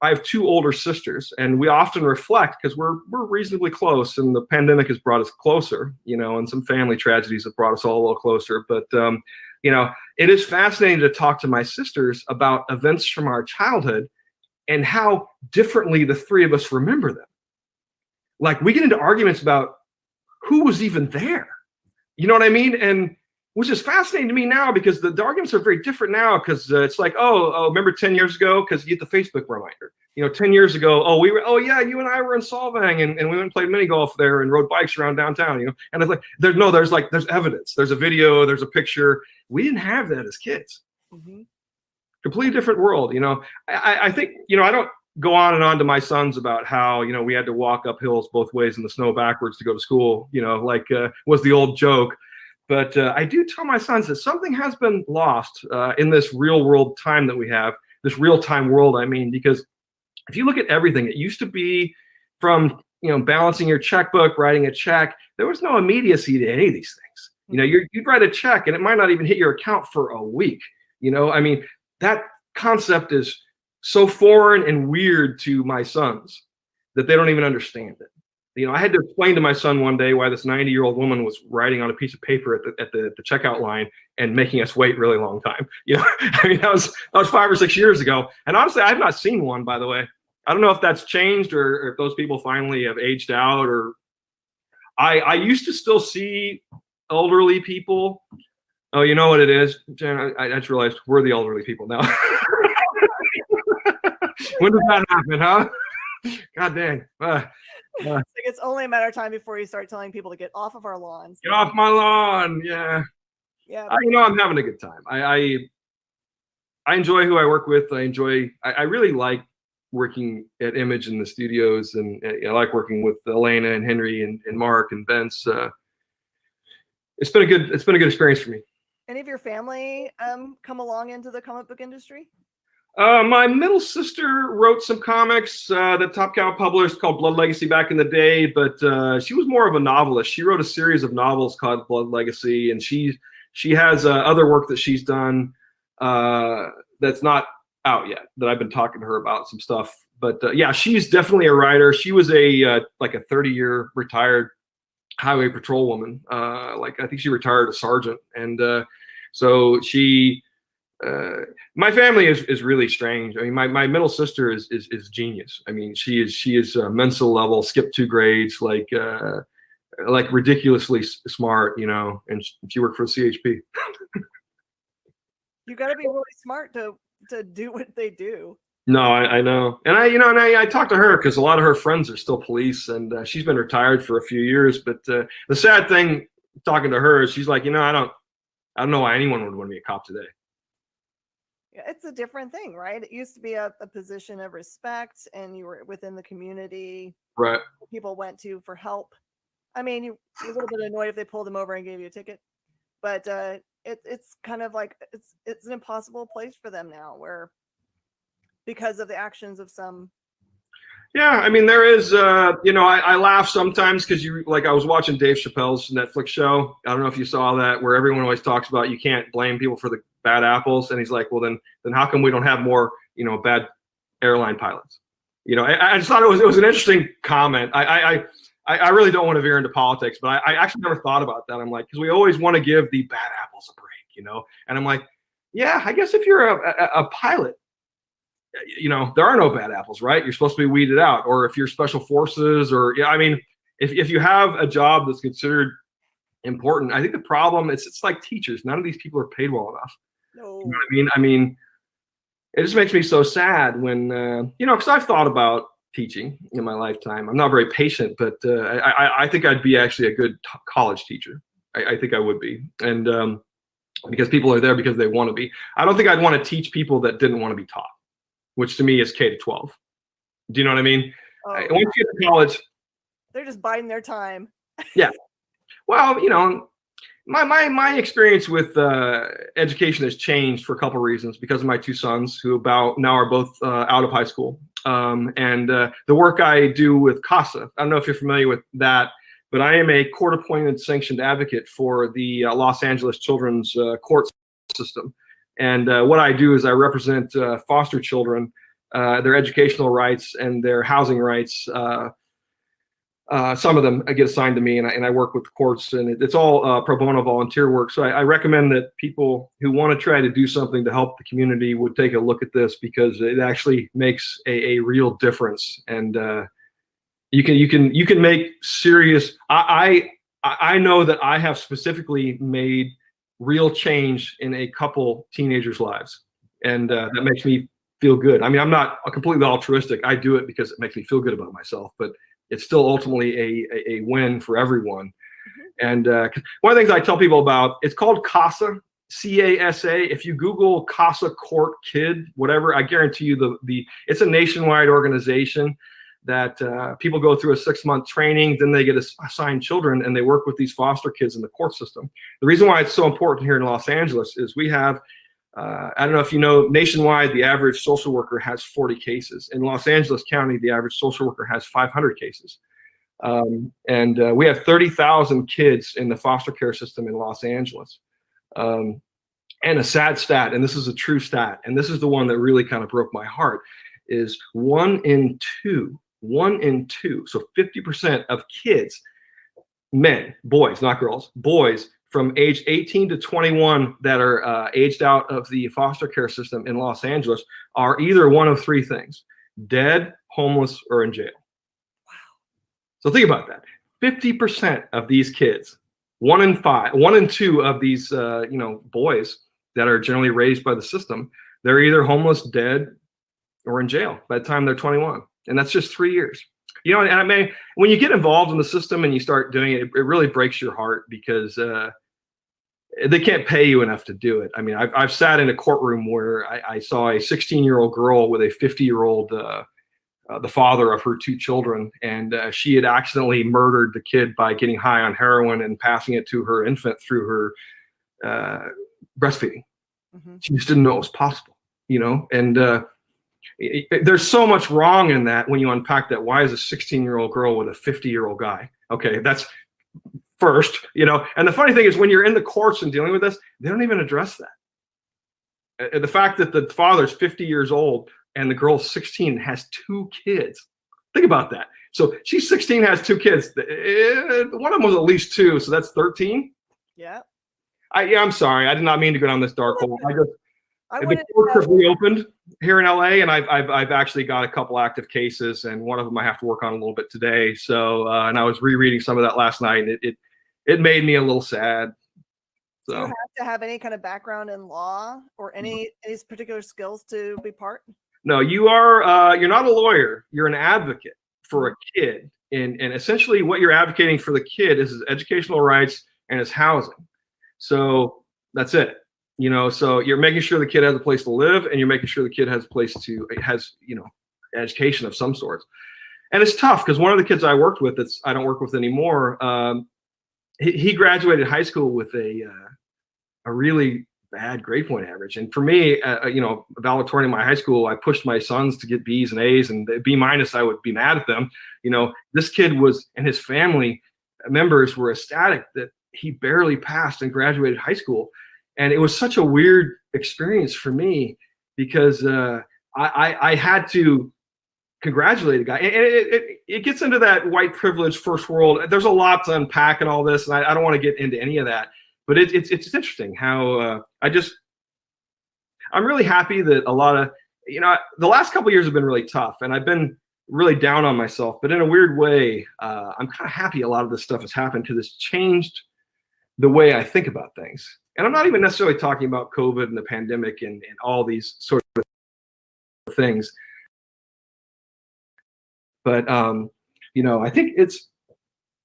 have 2 older sisters, and we often reflect, because we're reasonably close, and the pandemic has brought us closer, and some family tragedies have brought us all a little closer. But, it is fascinating to talk to my sisters about events from our childhood and how differently the 3 of us remember them. Like, we get into arguments about who was even there. You know what I mean? And which is fascinating to me now, because the arguments are very different now, because it's like, oh, remember 10 years ago? Because you get the Facebook reminder. 10 years ago, yeah, you and I were in Solvang, and we went and played mini golf there and rode bikes around downtown, and it's like, there's evidence, there's a video, there's a picture. We didn't have that as kids. Mm-hmm. Completely different world, I think, I don't go on and on to my sons about how, we had to walk up hills both ways in the snow backwards to go to school, was the old joke. But I do tell my sons that something has been lost in this real world time that we have, this real time world, because if you look at everything, it used to be from, balancing your checkbook, writing a check. There was no immediacy to any of these things. You'd write a check and it might not even hit your account for a week. That concept is so foreign and weird to my sons that they don't even understand it. I had to explain to my son one day why this 90-year-old woman was writing on a piece of paper at the checkout line and making us wait really long time. That was 5 or 6 years ago. And honestly, I've not seen one, by the way. I don't know if that's changed or if those people finally have aged out. Or I used to still see elderly people. Oh, you know what it is, Jen? I just realized we're the elderly people now. When does that happen, huh? God dang. It's only a matter of time before you start telling people to get off of our lawns. Get off my lawn. Yeah. Yeah. I'm having a good time. I enjoy who I work with. I really like working at Image in the studios, and I like working with Elena and Henry and Mark and Vince. It's been a good experience for me. Any of your family come along into the comic book industry? My middle sister wrote some comics that Top Cow published called Blood Legacy back in the day, but she was more of a novelist. She wrote a series of novels called Blood Legacy, and she has other work that she's done that's not out yet, that I've been talking to her about some stuff. But yeah, she's definitely a writer. She was a 30-year retired highway patrol woman. I think she retired a sergeant, and so she. My family is really strange. My middle sister is genius. She is Mensa level, skipped 2 grades, like ridiculously smart, and she worked for CHP. You got to be really smart to do what they do. No, I know, and I talked to her because a lot of her friends are still police, and she's been retired for a few years. But the sad thing talking to her, she's like, I don't know why anyone would want to be a cop today. Yeah, it's a different thing, right? It used to be a position of respect, and you were within the community. Right. People went to for help. I mean, you're a little bit annoyed if they pulled them over and gave you a ticket, but it's kind of like it's an impossible place for them now, where because of the actions of some. Yeah, I mean, there is, I laugh sometimes because I was watching Dave Chappelle's Netflix show. I don't know if you saw that, where everyone always talks about you can't blame people for the bad apples, and he's like, well, then how come we don't have more, bad airline pilots? I just thought it was an interesting comment. I really don't want to veer into politics, but I actually never thought about that. I'm like, because we always want to give the bad apples a break, and I'm like, yeah, I guess if you're a pilot, there are no bad apples, right? You're supposed to be weeded out. Or if you're special forces, or if you have a job that's considered important, I think the problem is it's like teachers. None of these people are paid well enough. No. You know what I mean, it just makes me so sad when because I've thought about teaching in my lifetime. I'm not very patient, but I think I'd be actually a good college teacher. I think I would be, and because people are there because they want to be. I don't think I'd want to teach people that didn't want to be taught, which to me is K to 12. Do you know what I mean? Oh, Once you get to college, they're just biding their time. Yeah. Well, my experience with education has changed for a couple of reasons because of my two sons, who about now are both out of high school, and the work I do with CASA. I don't know if you're familiar with that, but I am a court-appointed sanctioned advocate for the Los Angeles Children's Court System. And what I do is I represent foster children, their educational rights and their housing rights. Some of them get assigned to me, and I work with the courts, and it's all pro bono volunteer work. So I recommend that people who want to try to do something to help the community would take a look at this, because it actually makes a real difference. And you can make serious. I know that I have specifically made real change in a couple teenagers' lives, and that makes me feel good. I mean, I'm not completely altruistic. I do it because it makes me feel good about myself, but it's still ultimately a win for everyone. Mm-hmm. And one of the things I tell people about, it's called CASA, CASA. If you Google CASA Court Kid, whatever, I guarantee you it's a nationwide organization that people go through a 6-month training, then they get assigned children, and they work with these foster kids in the court system. The reason why it's so important here in Los Angeles is we have, I don't know if you know, nationwide, the average social worker has 40 cases. In Los Angeles County, the average social worker has 500 cases. And we have 30,000 kids in the foster care system in Los Angeles. And a sad stat, and this is a true stat, and this is the one that really kind of broke my heart, is 1 in 2, so 50% of kids, men, boys, not girls, boys from age 18 to 21 that are aged out of the foster care system in Los Angeles are either one of 3 things: dead, homeless, or in jail. Wow. So think about that. 50% of these kids, 1 in 2 of these boys that are generally raised by the system, they're either homeless, dead, or in jail by the time they're 21. And that's just 3 years. And when you get involved in the system and you start doing it, it really breaks your heart, because they can't pay you enough to do it. I mean, I've sat in a courtroom where I saw a 16-year-old girl with a 50-year-old, the father of her 2 children, and she had accidentally murdered the kid by getting high on heroin and passing it to her infant through her breastfeeding. Mm-hmm. She just didn't know it was possible, and there's so much wrong in that when you unpack that. Why is a 16-year-old girl with a 50-year-old guy? Okay, that's first, and the funny thing is, when you're in the courts and dealing with this, they don't even address that. The fact that the father's 50 years old and the girl's 16 has 2 kids. Think about that. So she's 16, has 2 kids. One of them was at least 2, so that's 13. Yeah. I'm sorry. I did not mean to go down this dark hole. The courts have reopened here in LA, and I've actually got a couple active cases, and one of them I have to work on a little bit today. So, and I was rereading some of that last night, and it made me a little sad. So. Do you have to have any kind of background in law or any particular skills to be part? No, you're not a lawyer. You're an advocate for a kid, and essentially what you're advocating for the kid is his educational rights, and his housing. So that's it. So you're making sure the kid has a place to live, and you're making sure the kid has education of some sort. And it's tough because one of the kids I worked with, I don't work with anymore. He graduated high school with a really bad grade point average. And for me, valedictorian in my high school, I pushed my sons to get B's and A's, and the B minus, I would be mad at them. This kid and his family members were ecstatic that he barely passed and graduated high school. And it was such a weird experience for me because I had to congratulate a guy. And it gets into that white privilege first world. There's a lot to unpack in all this, and I don't want to get into any of that. But it's interesting how I'm really happy that a lot of, the last couple of years have been really tough, and I've been really down on myself. But in a weird way, I'm kind of happy a lot of this stuff has happened because it's changed the way I think about things. And I'm not even necessarily talking about COVID and the pandemic and all these sort of things. But I think it's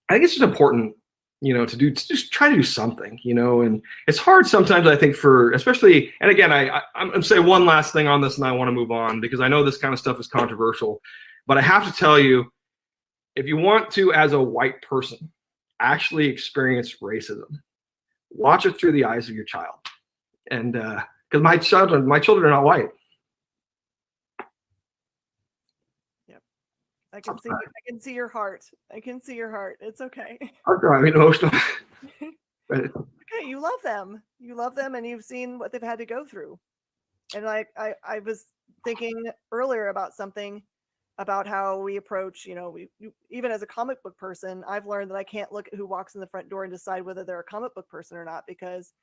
just important, to just try to do something, and it's hard sometimes, I think, especially, and again, I'm gonna say one last thing on this, and I want to move on because I know this kind of stuff is controversial, but I have to tell you, if you want to, as a white person, actually experience racism, watch it through the eyes of your child, and because my children are not white. I can see your heart. I can see your heart. It's okay. I'm driving emotional. Okay, you love them. You love them, and you've seen what they've had to go through. And I was thinking earlier about something about how we approach, even as a comic book person, I've learned that I can't look at who walks in the front door and decide whether they're a comic book person or not, because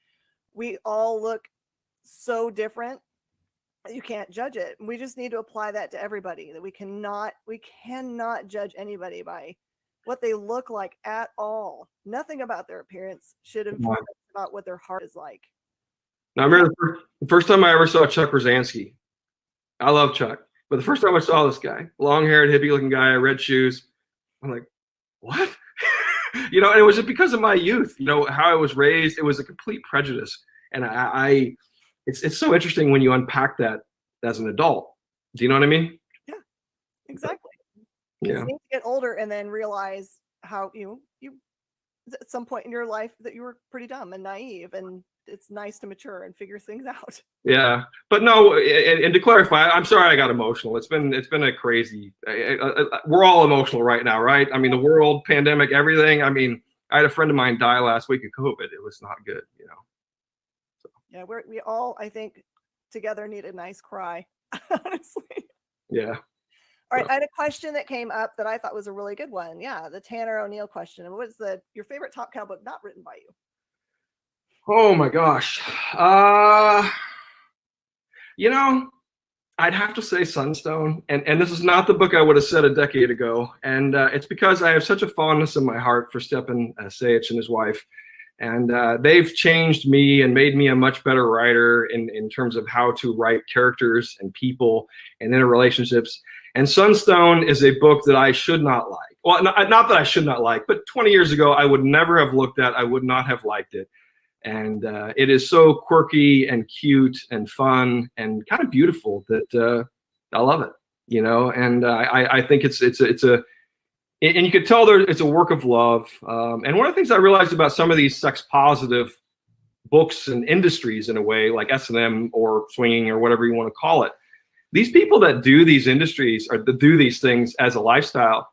we all look so different. You can't judge it. We just need to apply that to everybody, that we cannot judge anybody by what they look like at all. Nothing about their appearance should inform us about what their heart is like. Now, I remember the first time I ever saw Chuck Rosansky. I love Chuck, but the first time I saw this guy, long-haired, hippie-looking guy, red shoes, I'm like, what? And it was just because of my youth, how I was raised. It was a complete prejudice, and It's so interesting when you unpack that as an adult. Do you know what I mean? Yeah, exactly. Yeah. You get older and then realize how you at some point in your life that you were pretty dumb and naive, and it's nice to mature and figure things out. Yeah, but no, and to clarify, I'm sorry I got emotional. It's been a crazy. We're all emotional right now, right? I mean, the world, pandemic, everything. I mean, I had a friend of mine die last week of COVID. It was not good, Yeah, we all, I think, together need a nice cry, honestly. Yeah. All right, I had a question that came up that I thought was a really good one. Yeah, the Tanner O'Neill question. What's your favorite Top Cow book not written by you? Oh my gosh. I'd have to say Sunstone, and this is not the book I would have said a decade ago, and it's because I have such a fondness in my heart for Stepan Sajic and his wife. And they've changed me and made me a much better writer in terms of how to write characters and people and interrelationships. And Sunstone is a book that I should not like. Well, not that I should not like, but 20 years ago, I would never have looked at. I would not have liked it. And it is so quirky and cute and fun and kind of beautiful that I love it. And I think it's a and you could tell it's a work of love. And one of the things I realized about some of these sex positive books and industries, in a way, like S&M or swinging or whatever you want to call it, these people that do these industries or that do these things as a lifestyle,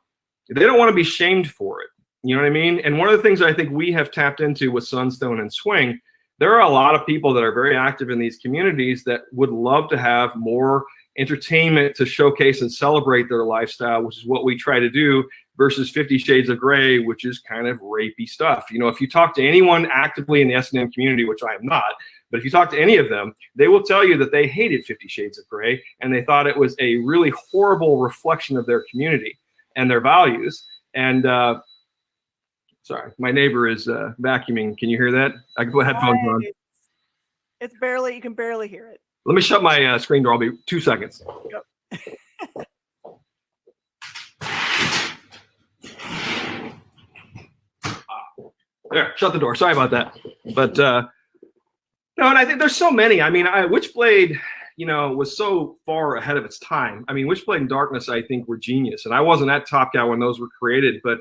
they don't want to be shamed for it. You know what I mean? And one of the things I think we have tapped into with Sunstone and Swing, there are a lot of people that are very active in these communities that would love to have more entertainment to showcase and celebrate their lifestyle, which is what we try to do, versus 50 Shades of Grey, which is kind of rapey stuff. If you talk to anyone actively in the S&M community, which I am not, but if you talk to any of them, they will tell you that they hated 50 Shades of Grey, and they thought it was a really horrible reflection of their community and their values. And sorry, my neighbor is vacuuming. Can you hear that? I can put headphones on. You can barely hear it. Let me shut my screen door. I'll be 2 seconds. Yep. There, shut the door. Sorry about that. But no, and I think there's so many. I mean, Witchblade, was so far ahead of its time. I mean, Witchblade and Darkness, I think, were genius. And I wasn't at Top Gal when those were created, but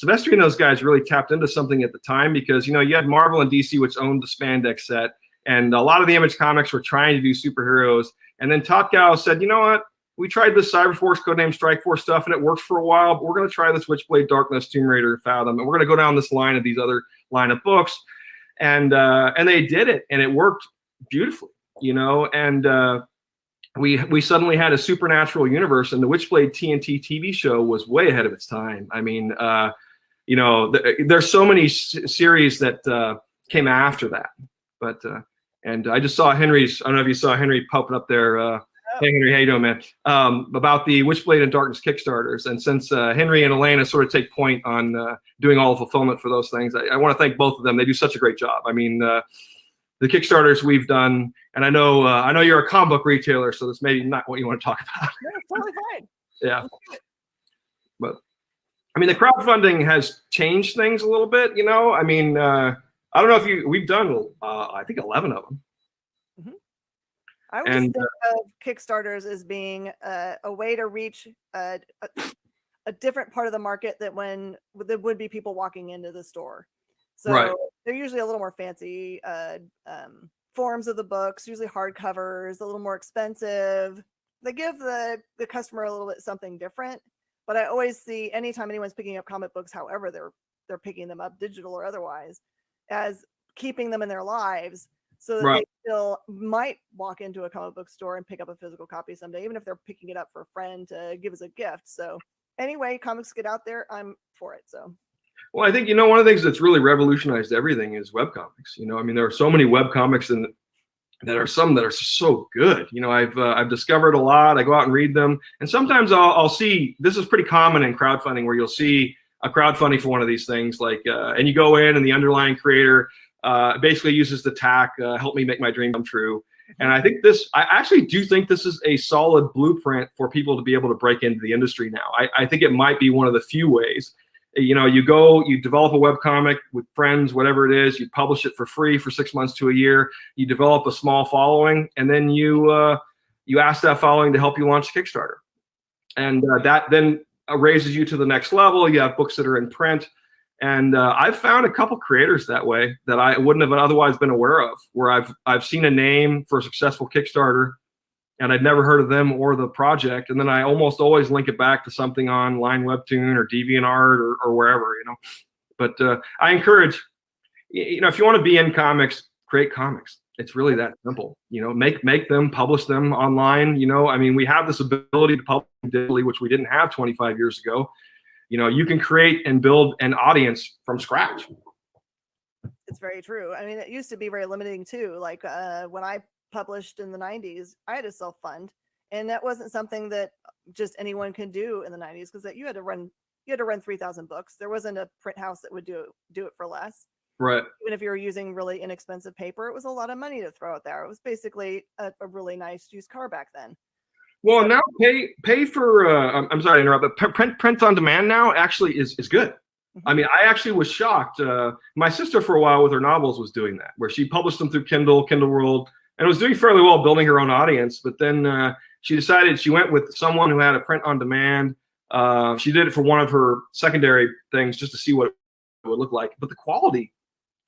Silvestri and those guys really tapped into something at the time because, you had Marvel and DC, which owned the spandex set. And a lot of the Image comics were trying to do superheroes. And then Top Gal said, you know what? We tried this Cyberforce, codename Strikeforce stuff, and it worked for a while, but we're going to try this Witchblade, Darkness, Tomb Raider, Fathom, and we're going to go down this line of these other line of books. And they did it, and it worked beautifully, and we suddenly had a supernatural universe, and the Witchblade TNT TV show was way ahead of its time. I mean, there's so many series that came after that. But and I just saw Henry's. I don't know if you saw Henry popping up there. Hey Henry, how you doing, man? About the Witchblade and Darkness Kickstarters, and since Henry and Elena sort of take point on doing all the fulfillment for those things, I want to thank both of them. They do such a great job. I mean, the Kickstarters we've done, and I know you're a comic book retailer, so this may not what you want to talk about. No, it's totally fine. Yeah, but I mean, the crowdfunding has changed things a little bit. I mean. I don't know if we've done, I think 11 of them. Mm-hmm. I would just think of Kickstarters as being a way to reach a different part of the market that there would be people walking into the store. So right. They're usually a little more fancy forms of the books, usually hardcovers, a little more expensive. They give the customer a little bit something different. But I always see anytime anyone's picking up comic books, however they're picking them up, digital or otherwise, as keeping them in their lives so that right. they still might walk into a comic book store and pick up a physical copy someday, even if they're picking it up for a friend to give as a gift. So anyway, comics get out there, I'm for it. So well, I think one of the things that's really revolutionized everything is webcomics. I mean, there are so many webcomics and that are some that are so good. I've discovered a lot. I go out and read them, and sometimes I'll see, this is pretty common in crowdfunding, where you'll see a crowdfunding for one of these things, like, and you go in and the underlying creator basically uses the tack, help me make my dream come true. And I actually do think this is a solid blueprint for people to be able to break into the industry now. I think it might be one of the few ways. You develop a webcomic with friends, whatever it is, you publish it for free for 6 months to a year, you develop a small following, and then you ask that following to help you launch a Kickstarter. And that then raises you to the next level. You have books that are in print, and I've found a couple creators that way that I wouldn't have otherwise been aware of, where I've seen a name for a successful Kickstarter and I'd never heard of them or the project, and then I almost always link it back to something on Line Webtoon or DeviantArt or wherever. But I encourage, if you want to be in comics, create comics. It's really that simple. Make them, publish them online. I mean, we have this ability to publish digitally, which we didn't have 25 years ago. You can create and build an audience from scratch. It's very true. I mean, it used to be very limiting too. Like when I published in the 90s, I had to self-fund, and that wasn't something that just anyone could do in the 90s, because you had to run 3,000 books. There wasn't a print house that would do it for less. Right. Even if you were using really inexpensive paper, it was a lot of money to throw out there. It was basically a really nice used car back then. Well, so, now pay for. I'm sorry to interrupt, but print on demand now actually is good. Mm-hmm. I mean, I actually was shocked. My sister, for a while with her novels, was doing that, where she published them through Kindle World, and was doing fairly well, building her own audience. But then she decided she went with someone who had a print on demand. She did it for one of her secondary things just to see what it would look like. But the quality,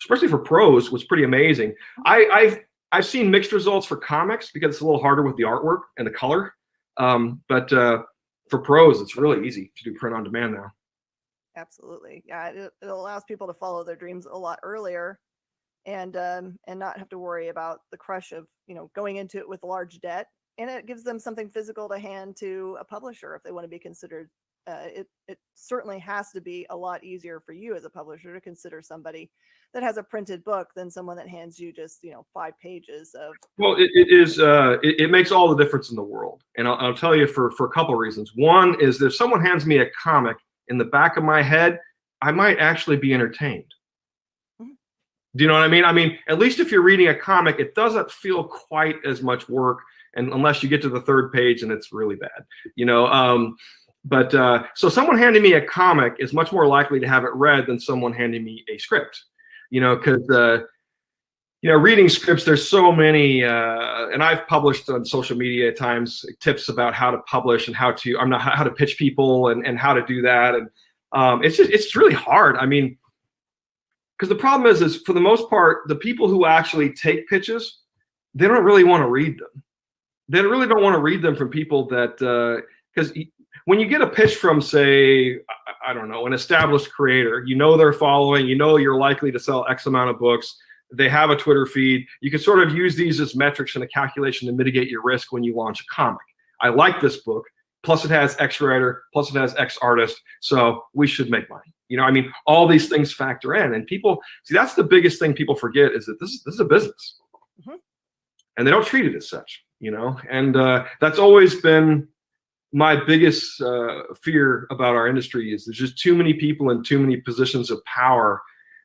especially for prose, was pretty amazing. I've seen mixed results for comics because it's a little harder with the artwork and the color. But for prose, it's really easy to do print on demand now. Absolutely. Yeah, it allows people to follow their dreams a lot earlier, and not have to worry about the crush of going into it with a large debt. And it gives them something physical to hand to a publisher if they want to be considered. It certainly has to be a lot easier for you as a publisher to consider somebody that has a printed book than someone that hands you just 5 pages of. Well, it makes all the difference in the world, and I'll tell you for a couple of reasons. One is that if someone hands me a comic, in the back of my head, I might actually be entertained. Mm-hmm. Do you know what I mean? I mean, at least if you're reading a comic, it doesn't feel quite as much work, and unless you get to the 3rd page and it's really bad, But so someone handing me a comic is much more likely to have it read than someone handing me a script, because reading scripts, there's so many, and I've published on social media at times tips about how to publish and how to pitch people and how to do that. And it's really hard. I mean, because the problem is for the most part, the people who actually take pitches, they don't really want to read them. They really don't want to read them from people that, because when you get a pitch from, say, I don't know, an established creator, they're following, you're likely to sell X amount of books. They have a Twitter feed. You can sort of use these as metrics in a calculation to mitigate your risk when you launch a comic. I like this book, plus it has X writer, plus it has X artist, so we should make money. All these things factor in, and people see that's the biggest thing people forget is that this is a business, and they don't treat it as such. And that's always been my biggest fear about our industry is there's just too many people in too many positions of power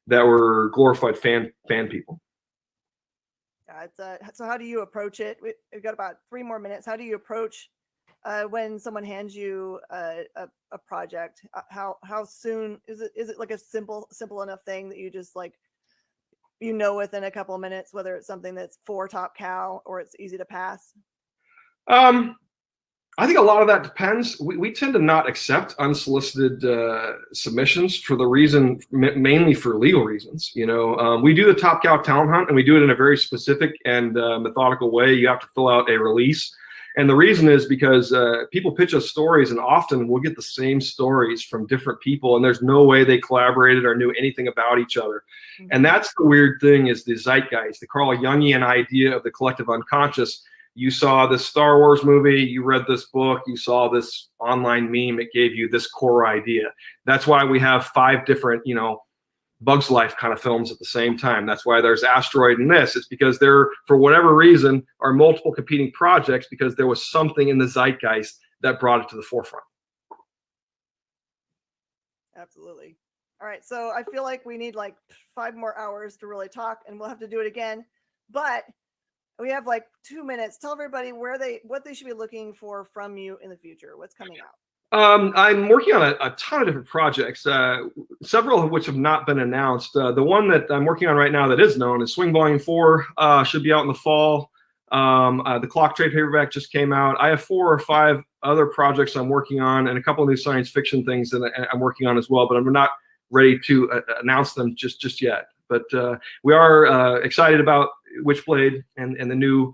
that were glorified fan people. So how do you approach it? We've got about 3 more minutes. How do you approach when someone hands you a project? How soon is it like a simple enough thing that you just like within a couple of minutes whether it's something that's for Top Cow or it's easy to pass? I think a lot of that depends. We tend to not accept unsolicited submissions for the reason, mainly for legal reasons. We do the Top Cow talent hunt, and we do it in a very specific and methodical way. You have to fill out a release. And the reason is because people pitch us stories, and often we'll get the same stories from different people, and there's no way they collaborated or knew anything about each other. And that's the weird thing is the zeitgeist, the Carl Jungian idea of the collective unconscious. You saw this Star Wars movie, you read this book, you saw this online meme, it gave you this core idea. That's why we have 5 different, Bugs Life kind of films at the same time. That's why there's Asteroid and this. It's because there, for whatever reason, are multiple competing projects because there was something in the zeitgeist that brought it to the forefront. Absolutely. All right, so I feel like we need like 5 more hours to really talk, and we'll have to do it again. But we have like 2 minutes. Tell everybody what they should be looking for from you in the future. What's coming out? I'm working on a ton of different projects, several of which have not been announced. The one that I'm working on right now that is known is Swing Volume 4, should be out in the fall. The Clock Trade paperback just came out. I have 4 or 5 other projects I'm working on and a couple of new science fiction things that I'm working on as well, but I'm not ready to announce them just yet. But we are excited about Witchblade and the new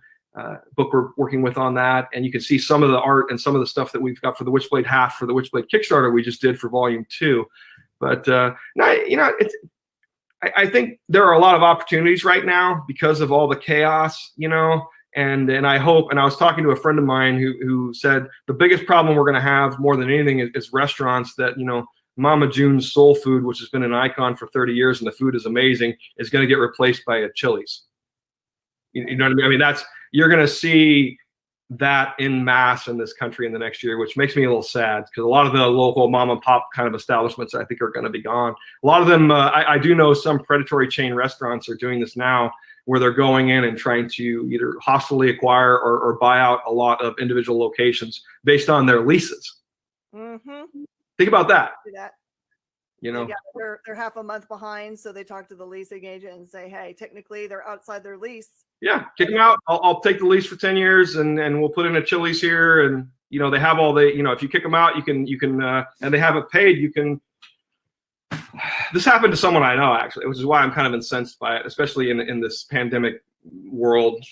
book we're working with on that, and you can see some of the art and some of the stuff that we've got for the Witchblade half for the Witchblade Kickstarter we just did for Volume 2. But I think there are a lot of opportunities right now because of all the chaos, and I hope. And I was talking to a friend of mine who said the biggest problem we're going to have more than anything is restaurants that Mama June's Soul Food, which has been an icon for 30 years and the food is amazing, is going to get replaced by a Chili's. You know what I mean? You're going to see that in mass in this country in the next year, which makes me a little sad because a lot of the local mom and pop kind of establishments I think are going to be gone. A lot of them, I do know some predatory chain restaurants are doing this now where they're going in and trying to either hostilely acquire or buy out a lot of individual locations based on their leases. Mm-hmm. Think about that. They're half a month behind, so they talk to the leasing agent and say, hey, technically they're outside their lease. Yeah, kick them out. I'll take the lease for 10 years and we'll put in a Chili's here. And, they have all the, if you kick them out, you can, and they have it paid, you can. This happened to someone I know, actually, which is why I'm kind of incensed by it, especially in this pandemic world,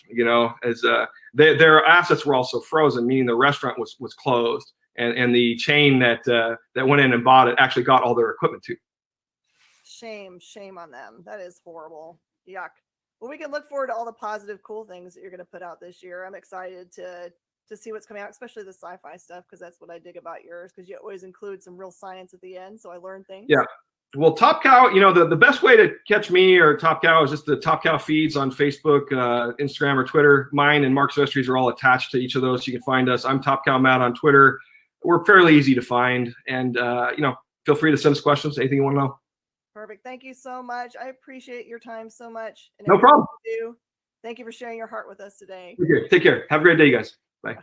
as their assets were also frozen, meaning the restaurant was closed. And the chain that went in and bought it actually got all their equipment too. Shame on them. That is horrible. Yuck. Well, we can look forward to all the positive, cool things that you're going to put out this year. I'm excited to see what's coming out, especially the sci-fi stuff, because that's what I dig about yours, because you always include some real science at the end, so I learn things. Yeah. Well, Top Cow, the best way to catch me or Top Cow is just the Top Cow feeds on Facebook, Instagram, or Twitter. Mine and Mark Silvestri's are all attached to each of those. You can find us. I'm Top Cow Matt on Twitter. We're fairly easy to find, and feel free to send us questions, anything you want to know. Perfect. Thank you so much. I appreciate your time so much. No problem. Thank you for sharing your heart with us today. Take care. Have a great day, you guys. Bye.